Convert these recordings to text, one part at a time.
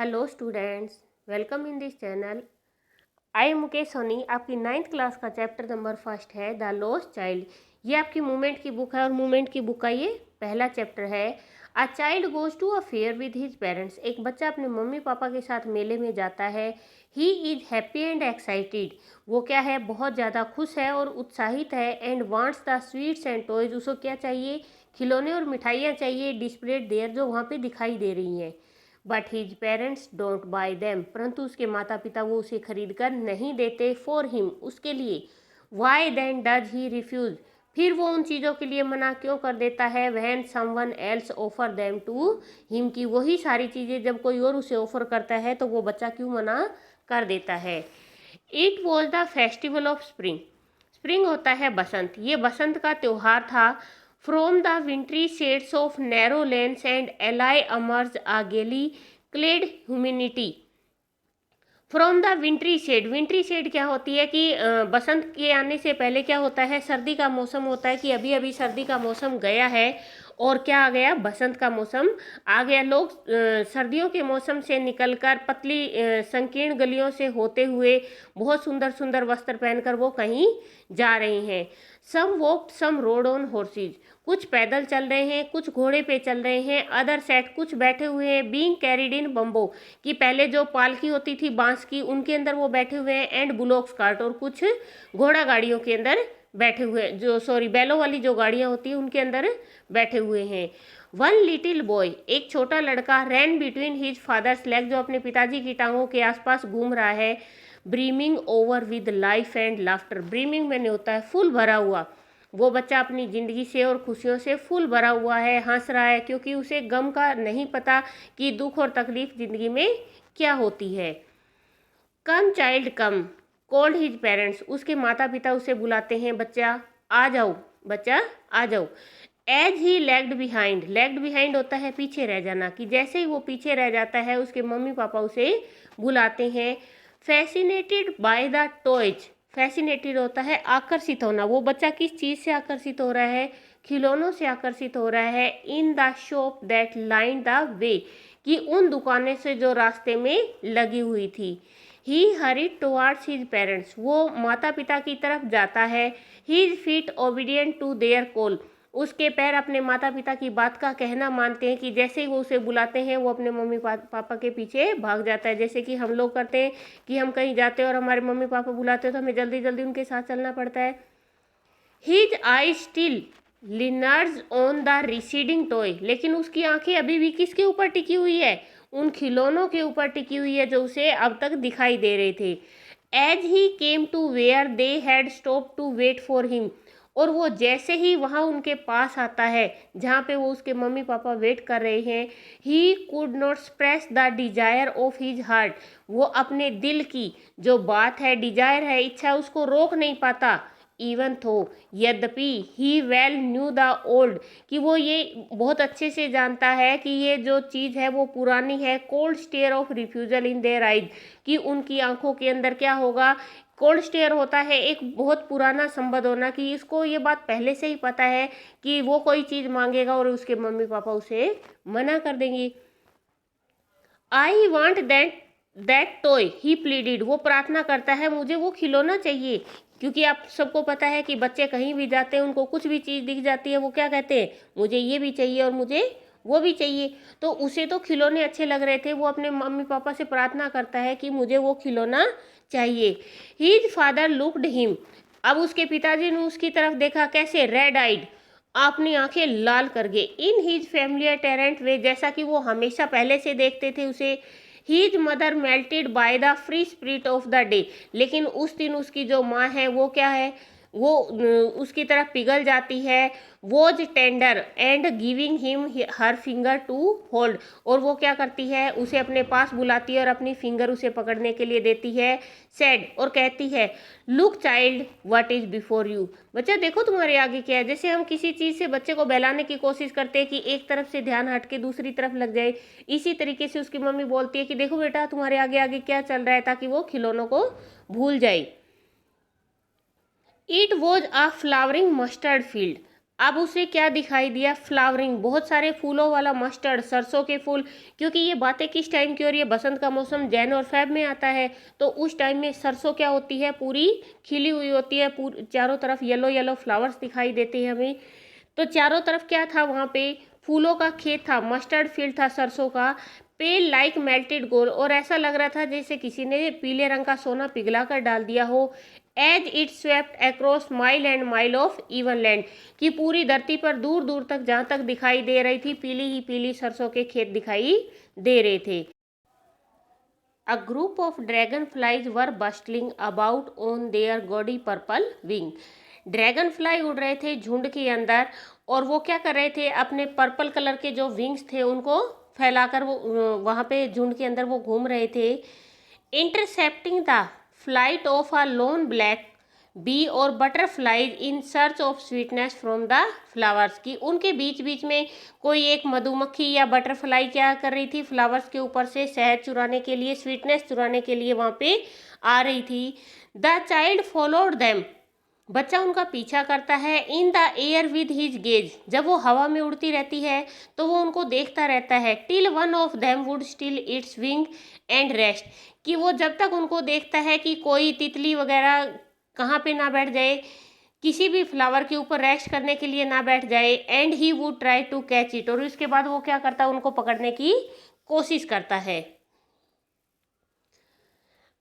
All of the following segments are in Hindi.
Hello students, welcome in this channel. I am Mukesh Soni. आपकी 9th क्लास का चैप्टर नंबर फर्स्ट है द लॉस्ट चाइल्ड। ये आपकी मूवमेंट की बुक है और मूवमेंट की बुक का ये पहला चैप्टर है। A child goes to a fair with his parents. एक बच्चा अपने मम्मी पापा के साथ मेले में जाता है। He is happy and excited. वो क्या है, बहुत ज़्यादा खुश है और उत्साहित है। And wants the sweets and toys. उसको क्या चाहिए, खिलौने और मिठाइयाँ चाहिए। डिस्प्लेड देयर, जो वहाँ पे दिखाई दे रही हैं। But his parents don't buy them. परंतु उसके माता पिता वो उसे खरीद कर नहीं देते। फॉर हिम, उसके लिए। Why then does he refuse. फिर वो उन चीज़ों के लिए मना क्यों कर देता है। When someone else offer them to him, की वही सारी चीज़ें जब कोई और उसे ऑफर करता है तो वो बच्चा क्यों मना कर देता है। It was the festival of spring. Spring होता है बसंत। ये बसंत का त्यौहार था। From the wintry shades of narrow lanes and alleys emerge a gaily clad humanity. From the wintry shade. Wintry shade क्या होती है कि बसंत के आने से पहले क्या होता है, सर्दी का मौसम होता है कि अभी अभी सर्दी का मौसम गया है और क्या आ गया, बसंत का मौसम आ गया। लोग सर्दियों के मौसम से निकलकर पतली संकीर्ण गलियों से होते हुए बहुत सुंदर सुंदर वस्त्र पहनकर वो कहीं जा रहे हैं। Some walked, some rode on horses. कुछ पैदल चल रहे हैं, कुछ घोड़े पे चल रहे हैं। अदर सेट, कुछ बैठे हुए हैं। बीइंग कैरिड इन बम्बो, कि पहले जो पालकी होती थी बांस की, उनके अंदर वो बैठे हुए हैं। एंड बुलॉक्स कार्ट, और कुछ घोड़ा गाड़ियों के अंदर बैठे हुए, बैलों वाली जो गाड़ियां होती है उनके अंदर बैठे हुए हैं। वन लिटिल बॉय, एक छोटा लड़का, रैन बिटवीन हिज फादर्स लेग, जो अपने पिताजी की टांगों के आसपास घूम रहा है। Brimming over with life and laughter. Brimming मैंने होता है फुल भरा हुआ। वो बच्चा अपनी ज़िंदगी से और खुशियों से फुल भरा हुआ है, हंस रहा है, क्योंकि उसे गम का नहीं पता कि दुख और तकलीफ ज़िंदगी में क्या होती है। कम चाइल्ड कम, कॉल्ड हिज पेरेंट्स। उसके माता पिता उसे बुलाते हैं, बच्चा आ जाओ, बच्चा आ जाओ। As he lagged behind. Lagged behind होता है पीछे रह जाना, कि जैसे ही वो पीछे रह जाता है उसके मम्मी पापा उसे बुलाते हैं। Fascinated by the toys. Fascinated होता है आकर्षित होना। वो बच्चा किस चीज़ से आकर्षित हो रहा है, खिलौनों से आकर्षित हो रहा है। In the shop that line the way, कि उन दुकानें से जो रास्ते में लगी हुई थी। He hurried towards his parents. वो माता पिता की तरफ जाता है। His feet obedient to their call. उसके पैर अपने माता पिता की बात का कहना मानते हैं, कि जैसे ही वो उसे बुलाते हैं वो अपने मम्मी पापा के पीछे भाग जाता है। जैसे कि हम लोग करते हैं कि हम कहीं जाते हैं और हमारे मम्मी पापा बुलाते हैं तो हमें जल्दी जल्दी उनके साथ चलना पड़ता है। His eye still lingers on the receding toy. लेकिन उसकी आंखें अभी भी किसके ऊपर टिकी हुई है, उन खिलौनों के ऊपर टिकी हुई है जो उसे अब तक दिखाई दे रहे थे। As he came to where they had stop to wait for him. और वो जैसे ही वहाँ उनके पास आता है जहाँ पे वो उसके मम्मी पापा वेट कर रहे हैं। He could not express the desire of his heart. वो अपने दिल की जो बात है, डिजायर है, इच्छा, उसको रोक नहीं पाता। इवन थो, यद्यपि, ही वेल न्यू द ओल्ड, कि वो ये बहुत अच्छे से जानता है कि ये जो चीज़ है वो पुरानी है। Cold stare of refusal in their eyes, कि उनकी आंखों के अंदर क्या होगा, कोल्ड स्टेयर होता है एक बहुत पुराना संबंध होना, कि इसको ये बात पहले से ही पता है कि वो कोई चीज़ मांगेगा और उसके मम्मी पापा उसे मना कर देंगे। आई वॉन्ट दैट टॉय ही प्लीडिड। वो प्रार्थना करता है, मुझे वो खिलौना चाहिए। क्योंकि आप सबको पता है कि बच्चे कहीं भी जाते हैं, उनको कुछ भी चीज़ दिख जाती है, वो क्या कहते हैं, मुझे ये भी चाहिए और मुझे वो भी चाहिए। तो उसे तो खिलौने अच्छे लग रहे थे, वो अपने मम्मी पापा से प्रार्थना करता है कि मुझे वो खिलौना चाहिए। His father looked him. अब उसके पिताजी ने उसकी तरफ देखा, कैसे, रेड आइड, अपनी आंखें लाल कर गए। इन हिज फैमिलियर टेरेंट वे, जैसा कि वो हमेशा पहले से देखते थे उसे। His mother melted by the free spirit of the day. लेकिन उस दिन उसकी जो माँ है वो क्या है, वो उसकी तरफ पिघल जाती है। Was tender and giving him her finger to hold. और वो क्या करती है, उसे अपने पास बुलाती है और अपनी फिंगर उसे पकड़ने के लिए देती है। सैड, और कहती है, look child what is before you. बच्चा देखो तुम्हारे आगे क्या है। जैसे हम किसी चीज़ से बच्चे को बहलाने की कोशिश करते हैं कि एक तरफ से ध्यान हट के दूसरी तरफ लग जाए, इसी तरीके से उसकी मम्मी बोलती है कि देखो बेटा तुम्हारे आगे आगे क्या चल रहा है, ताकि वो खिलौनों को भूल जाए। It was a flowering mustard field. अब उसे क्या दिखाई दिया, फ्लावरिंग, बहुत सारे फूलों वाला मस्टर्ड, सरसों के फूल। क्योंकि ये बातें किस टाइम की हो रही है, बसंत का मौसम जैन और फेब में आता है, तो उस टाइम में सरसों क्या होती है, पूरी खिली हुई होती है, पूरी चारों तरफ येलो येलो फ्लावर्स दिखाई देते हैं हमें। तो चारों तरफ क्या था, वहाँ पे फूलों का खेत था, मस्टर्ड फील्ड था सरसों का, पेल लाइक मेल्टेड गोल्ड, और ऐसा लग रहा था जैसे किसी ने पीले रंग का सोना पिघला कर डाल दिया हो। As it swept across mile and mile of even land, कि पूरी धरती पर दूर दूर तक जहाँ तक दिखाई दे रही थी, पीली ही पीली सरसों के खेत दिखाई दे रहे थे। A group of dragonflies were bustling about on their gaudy purple wing. Dragon fly उड़ रहे थे झुंड के अंदर, और वो क्या कर रहे थे, अपने पर्पल कलर के जो विंग्स थे उनको फैलाकर वो वहाँ पे झुंड के अंदर वो घूम रहे थे। Intercepting the flight of a lone black bee और butterflies in search of sweetness from the flowers, की उनके बीच बीच में कोई एक मधुमक्खी या बटरफ्लाई क्या कर रही थी, फ्लावर्स के ऊपर से शहद चुराने के लिए, स्वीटनेस चुराने के लिए वहाँ पे आ रही थी। द चाइल्ड फॉलोड देम, बच्चा उनका पीछा करता है। In the air with his gaze, जब वो हवा में उड़ती रहती है तो वो उनको देखता रहता है। Till one of them would still it's wing and rest, कि वो जब तक उनको देखता है कि कोई तितली वगैरह कहाँ पे ना बैठ जाए, किसी भी फ्लावर के ऊपर रेस्ट करने के लिए ना बैठ जाए। And he would try to catch it, और उसके बाद वो क्या करता है, उनको पकड़ने की कोशिश करता है।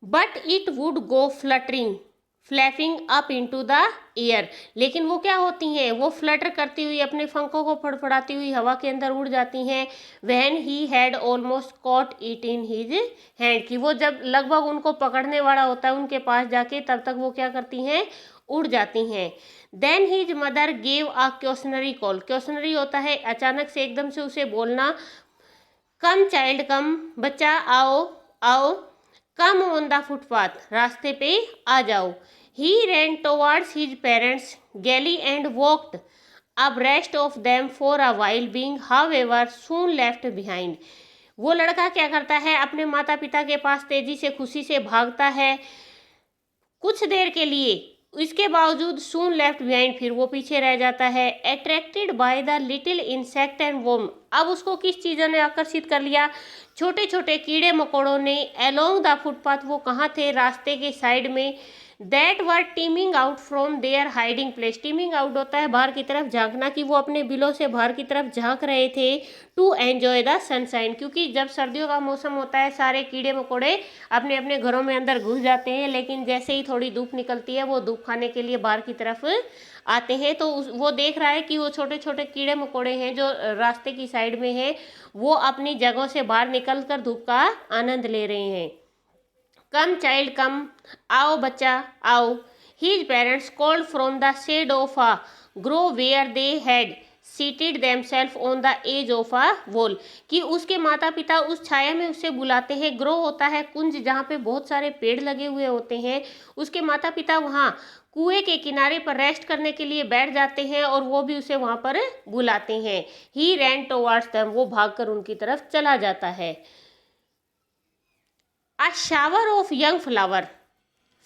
But it would go fluttering flapping up into the air, लेकिन वो क्या होती हैं, वो फ्लटर करती हुई अपने पंखों को फड़फड़ाती हुई हवा के अंदर उड़ जाती हैं। When he had almost caught it in his hand, कि वो जब लगभग उनको पकड़ने वाला होता है उनके पास जाके, तब तक वो क्या करती हैं, उड़ जाती हैं। Then his mother gave a questionary call, questionary होता है अचानक से एकदम से उसे बोलना। कम चाइल्ड कम, बच्चा आओ आओ। कम ऑन द फुटपाथ, रास्ते पे आ जाओ। He ran towards his parents gaily and walked abreast of them for a while, being however soon left behind. वो लड़का क्या करता है, अपने माता पिता के पास तेजी से खुशी से भागता है कुछ देर के लिए, इसके बावजूद सून लेफ्ट बिहाइंड, फिर वो पीछे रह जाता है। Attracted by the little insect and worm, अब उसको किस चीज़ों ने आकर्षित कर लिया, छोटे छोटे कीड़े मकोड़ों ने। अलोंग द फुटपाथ, वो कहाँ थे, रास्ते के साइड में। That were teeming out from their hiding place, teeming out होता है बाहर की तरफ झांकना, कि वो अपने बिलों से बाहर की तरफ झांक रहे थे। टू एन्जॉय द सनशाइन, क्योंकि जब सर्दियों का मौसम होता है सारे कीड़े मकोड़े अपने अपने घरों में अंदर घुस जाते हैं, लेकिन जैसे ही थोड़ी धूप निकलती है वो धूप खाने के लिए बाहर की तरफ आते हैं। तो वो देख रहा है कि वो छोटे छोटे कीड़े मकोड़े हैं जो रास्ते की साइड में हैं, वो अपनी जगहों से बाहर निकल कर धूप का आनंद ले रहे हैं। कम चाइल्ड कम, आओ बच्चा आओ। His parents called from the shade of a grove where they had seated themselves on the edge of a wall, कि उसके माता पिता उस छाया में उसे बुलाते हैं। ग्रो होता है कुंज, जहाँ पे बहुत सारे पेड़ लगे हुए होते हैं। उसके माता पिता वहाँ कुएं के किनारे पर रेस्ट करने के लिए बैठ जाते हैं, और वो भी उसे वहाँ पर बुलाते हैं। ही रैन टुवर्ड्स देम, वो भागकर उनकी तरफ चला जाता है। A shower of young flower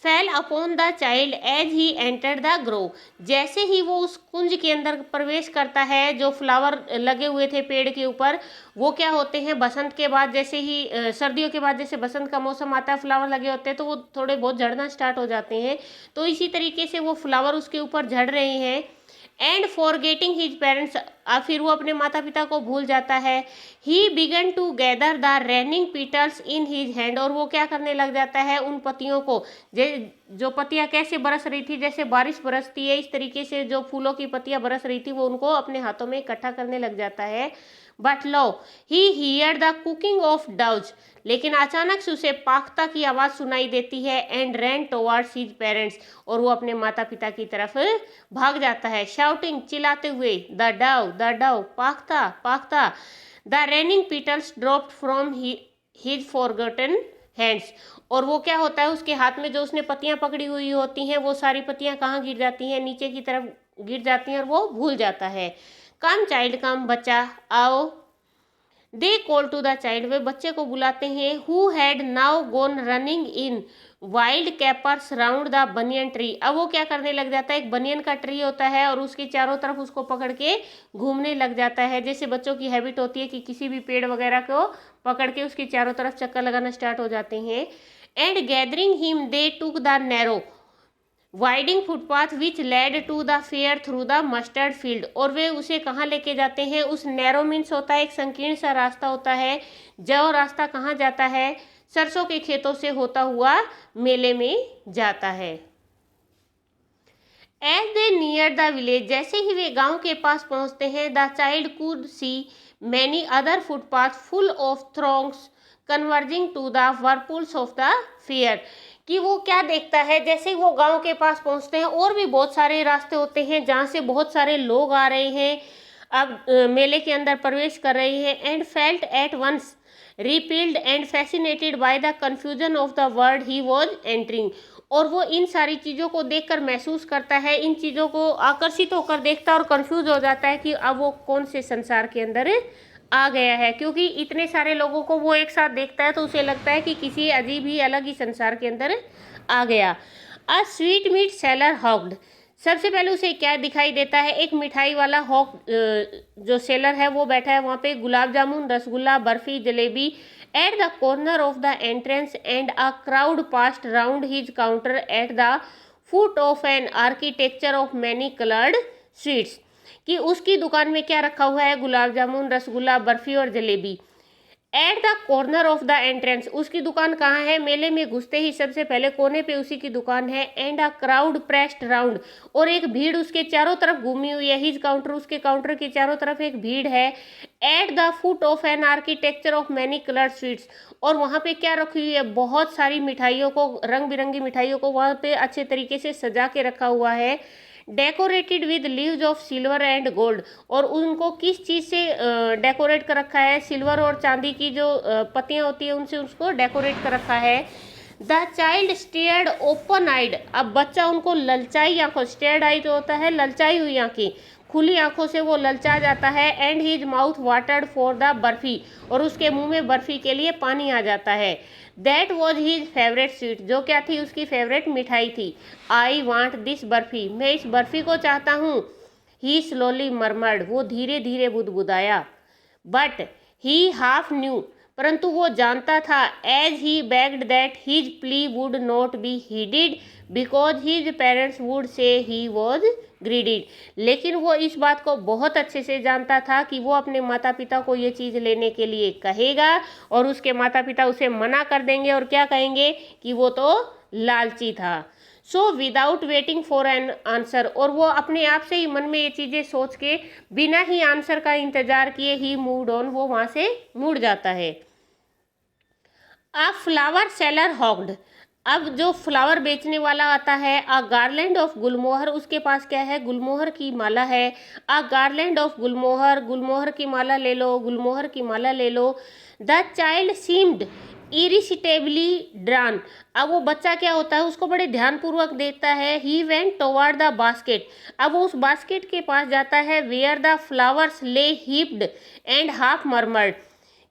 fell upon the child as he entered the grove, जैसे ही वो उस कुंज के अंदर प्रवेश करता है, जो फ्लावर लगे हुए थे पेड़ के ऊपर, वो क्या होते हैं, बसंत के बाद जैसे ही सर्दियों के बाद जैसे बसंत का मौसम आता है, फ्लावर लगे होते हैं तो वो थोड़े बहुत झड़ना स्टार्ट हो जाते हैं। तो इसी तरीके से वो फ्लावर उसके ऊपर झड़ रहे हैं। एंड फॉरगेटिंग हिज पेरेंट्स, फिर वो अपने माता पिता को भूल जाता है। He began to gather the raining petals in his hand, और वो क्या करने लग जाता है, उन पत्तियों को, जो पत्तियां कैसे बरस रही थी, जैसे बारिश बरसती है, इस तरीके से जो फूलों की पत्तियां बरस रही थी वो उनको अपने हाथों में इकट्ठा करने लग जाता है। But low he here the cooking of doves, लेकिन अचानक से उसे पाख्ता की आवाज़ सुनाई देती है। And ran towards his parents, और वो अपने माता पिता की तरफ भाग जाता है, शाउटिंग, चिल्लाते हुए, द डव, पाख्ता पाख्ता। The raining petals dropped from his forgotten hands, और वो क्या होता है, उसके हाथ में जो उसने पत्तियां पकड़ी हुई होती हैं, वो सारी पत्तियां कहाँ गिर जाती हैं, नीचे की तरफ गिर जाती हैं, और वो भूल जाता है। कम चाइल्ड कम, बच्चा आओ। They call to the child, वे बच्चे को बुलाते हैं, who had now gone running in wild capers round the banyan tree. अब वो क्या करने लग जाता है, एक बनियन का ट्री होता है और उसके चारों तरफ उसको पकड़ के घूमने लग जाता है। जैसे बच्चों की हैबिट होती है कि किसी भी पेड़ वगैरह को पकड़ के उसके चारों तरफ चक्कर लगाना स्टार्ट हो जाते हैं। And gathering him they took the narrow winding footpath which led to the fair through the mustard field, और वे उसे कहाँ लेके जाते हैं, उस नैरो मीन्स होता है एक संकीर्ण सा रास्ता होता है, जो रास्ता कहाँ जाता है, सरसों के खेतों से होता हुआ मेले में जाता है। As they near the village, जैसे ही वे गांव के पास पहुंचते हैं, the child could see many other footpath full of throngs converging to the whirlpools of the fair, कि वो क्या देखता है, जैसे ही वो गांव के पास पहुंचते हैं और भी बहुत सारे रास्ते होते हैं जहां से बहुत सारे लोग आ रहे हैं, अब मेले के अंदर प्रवेश कर रहे हैं। And felt at once repelled and fascinated by the confusion of the world he was entering, और वो इन सारी चीज़ों को देखकर महसूस करता है, इन चीज़ों को आकर्षित होकर देखता है और कंफ्यूज हो जाता है कि अब वो कौन से संसार के अंदर आ गया है, क्योंकि इतने सारे लोगों को वो एक साथ देखता है तो उसे लगता है कि किसी अजीब ही अलग ही संसार के अंदर आ गया। अ स्वीट मीट सेलर हॉक्ड, सबसे पहले उसे क्या दिखाई देता है, एक मिठाई वाला हॉक जो सेलर है वो बैठा है वहाँ पे, gulab jamun, rasgulla, barfi, jalebi at the corner of the entrance, and a crowd passed round his counter at the foot of an architecture of many coloured sweets, कि उसकी दुकान में क्या रखा हुआ है, गुलाब जामुन, रसगुल्ला, बर्फी और jalebi. At the corner of the entrance, उसकी दुकान कहाँ है, मेले में घुसते ही सबसे पहले कोने पे उसी की दुकान है। And a crowd pressed round, और एक भीड़ उसके चारों तरफ घूमी हुई है, हिज काउंटर, उसके काउंटर के चारों तरफ एक भीड़ है। Eight the foot of an architecture of many coloured sweets, और वहाँ पे क्या रखी हुई है, बहुत सारी मिठाइयों को, रंग बिरंगी मिठाइयों को वहाँ पे अच्छे तरीके से सजा के रखा हुआ है। Decorated with leaves of silver and gold, और उनको किस चीज़ से डेकोरेट कर रखा है, सिल्वर और चांदी की जो पत्तियाँ होती है उनसे उसको डेकोरेट कर रखा है। द चाइल्ड स्टेयर्ड ओपन आइड, अब बच्चा उनको ललचाई आंखों, स्टेयर्ड आई तो होता है ललचाई हुई आंखें, खुली आंखों से वो ललचा जाता है। And his mouth watered for the barfi, और उसके मुंह में बर्फी के लिए पानी आ जाता है। That was his favourite sweet, जो क्या थी, उसकी फेवरेट मिठाई थी। आई वांट दिस बर्फी, मैं इस बर्फी को चाहता हूँ। ही स्लोली मरमर्ड, वो धीरे धीरे बुदबुदाया। बट ही हाफ न्यू, परंतु वो जानता था, as he begged that his plea would not be heeded because his parents would say he was ग्रीडिड, लेकिन वो इस बात को बहुत अच्छे से जानता था कि वो अपने माता पिता को ये चीज़ लेने के लिए कहेगा और उसके माता पिता उसे मना कर देंगे और क्या कहेंगे कि वो तो लालची था। So without waiting for an answer, और वो अपने आप से ही मन में ये चीज़ें सोच के बिना ही आंसर का इंतजार किए ही मूड ऑन, वो वहाँ से मुड़ जाता है। अ फ्लावर सेलर हॉक्ड, अब जो फ्लावर बेचने वाला आता है, अ गार्लैंड ऑफ गुलमोहर, उसके पास क्या है, गुलमोहर की माला है। अ गार्लैंड ऑफ गुलमोहर, गुलमोहर की माला ले लो, गुलमोहर की माला ले लो। द चाइल्ड सीम्ड इरिसिटेबली ड्रान, अब वो बच्चा क्या होता है, उसको बड़े ध्यानपूर्वक देखता है। He went toward the basket, अब वो उस बास्केट के पास जाता है। वेयर द फ्लावर्स ले हीप्ड एंड हाफ मरमर्ड,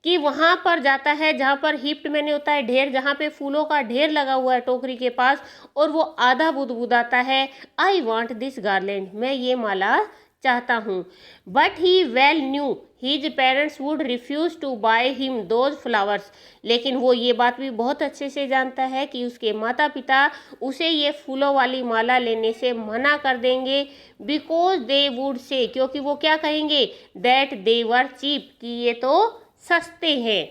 कि वहाँ पर जाता है जहाँ पर हिप्ट मैंने होता है ढेर, जहाँ पे फूलों का ढेर लगा हुआ है टोकरी के पास, और वो आधा बुदबुदाता है। आई वॉन्ट दिस गार्लैंड, मैं ये माला चाहता हूँ। But he well knew his parents would refuse to buy him those flowers, लेकिन वो ये बात भी बहुत अच्छे से जानता है कि उसके माता पिता उसे ये फूलों वाली माला लेने से मना कर देंगे। बिकॉज दे वुड से, क्योंकि वो क्या कहेंगे, दैट दे वर चीप, कि ये तो सस्ते हैं।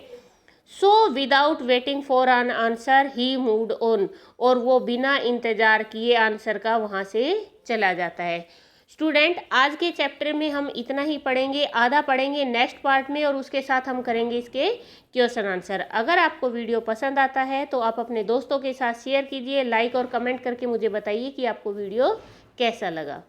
So without waiting for an answer he moved on, और वो बिना इंतजार किए आंसर का वहाँ से चला जाता है। स्टूडेंट, आज के चैप्टर में हम इतना ही पढ़ेंगे, आधा पढ़ेंगे नेक्स्ट पार्ट में और उसके साथ हम करेंगे इसके क्वेश्चन आंसर। अगर आपको वीडियो पसंद आता है तो आप अपने दोस्तों के साथ शेयर कीजिए, लाइक और कमेंट करके मुझे बताइए कि आपको वीडियो कैसा लगा।